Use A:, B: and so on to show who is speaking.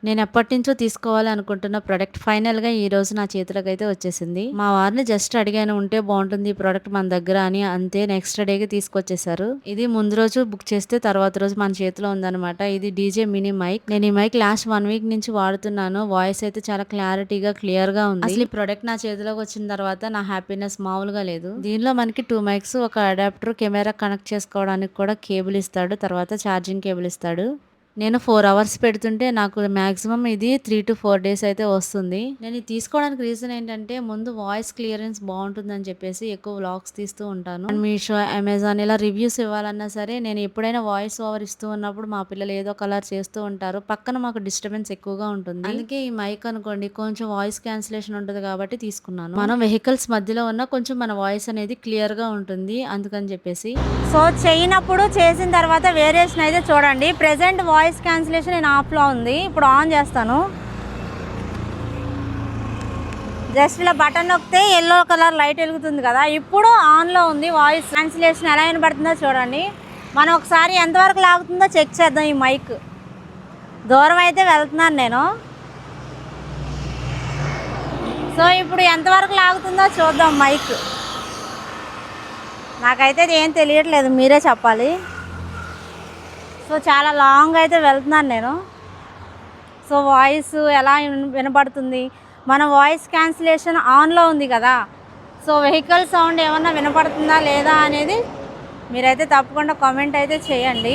A: నేను ఎప్పటినుంచో తీసుకోవాలి అనుకుంటున్న ప్రొడక్ట్ ఫైనల్‌గా ఈరోజు నా చేతులకైతే వచ్చేసింది. మా వారిని జస్ట్ అడిగాను ఉంటే బావుంటుంది ఈ ప్రొడక్ట్ మన దగ్గర అని. అంతే నెక్స్ట్ డే‌కి తీసుకొచ్చేసారు. ఇది ముందు రోజు బుక్ చేస్తే తర్వాత రోజు మన చేతిలో ఉందనమాట. ఇది డీజే మినీ మైక్. నేను ఈ మైక్ లాస్ట్ 1 వీక్ నుంచి వాడుతున్నాను. వాయిస్ అయితే చాలా క్లారిటీగా, క్లియర్‌గా ఉంది. అసలు ఈ ప్రొడక్ట్ నా చేతిలోకి వచ్చిన తర్వాత నా హ్యాపీనెస్ మామూలుగా లేదు. దీనిలో మనకి 2 మైక్స్, ఒక అడాప్టర్, కెమెరా కనెక్ట్ చేసుకోవడానికి కూడా కేబుల్ ఇస్తాడు. తర్వాత ఛార్జింగ్ కేబుల్ ఇస్తాడు. నేను 4 అవర్స్ పెడుతుంటే నాకు మాక్సిమం ఇది 3-4 డేస్ అయితే వస్తుంది. నేను ఇది తీసుకోవడానికి రీజన్ ఏంటంటే ముందు వాయిస్ క్లియరెన్స్ బావుంటుందని చెప్పేసి ఎక్కువ వ్లాగ్స్ తీస్తూ ఉంటాను. అండ్ మీషో, అమెజాన్ ఇలా రివ్యూస్ ఇవ్వాలన్నా సరే నేను ఎప్పుడైనా వాయిస్ ఓవర్ ఇస్తూ ఉన్నప్పుడు మా పిల్లలు ఏదో ఒక అల్లరి చేస్తూ ఉంటారు. పక్కన మాకు డిస్టర్బెన్స్ ఎక్కువగా ఉంటుంది. అందుకే ఈ మైక్ అనుకోండి కొంచెం వాయిస్ క్యాన్సిలేషన్ ఉంటది కాబట్టి తీసుకున్నాను. మనం వెహికల్స్ మధ్యలో ఉన్న కొంచెం మన వాయిస్ అనేది క్లియర్ గా ఉంటుంది అందుకని చెప్పేసి.
B: సో చేయనప్పుడు చేసిన తర్వాత వేరియేషన్ అయితే చూడండి. ప్రెజెంట్ వాయిస్ క్యాన్సిలేషన్ నేను ఆఫ్లో ఉంది. ఇప్పుడు ఆన్ చేస్తాను. జస్ట్ ఇలా బటన్ నొక్కితే ఎల్లో కలర్ లైట్ వెలుగుతుంది కదా, ఇప్పుడు ఆన్లో ఉంది. వాయిస్ క్యాన్సిలేషన్ ఎలా వినబడుతుందో చూడండి. మనం ఒకసారి ఎంతవరకు లాగుతుందో చెక్ చేద్దాం. ఈ మైక్ దూరం అయితే వెళ్తున్నాను నేను. సో ఇప్పుడు ఎంతవరకు లాగుతుందో చూద్దాం మైక్. నాకైతే ఇది ఏం తెలియట్లేదు, మీరే చెప్పాలి. సో చాలా లాంగ్ అయితే వెళ్తున్నాను నేను. సో వాయిస్ ఎలా వినపడుతుంది, మన వాయిస్ క్యాన్సిలేషన్ ఆన్లో ఉంది కదా, సో వెహికల్ సౌండ్ ఏమన్నా వినపడుతుందా లేదా అనేది మీరైతే తప్పకుండా కామెంట్ అయితే చేయండి.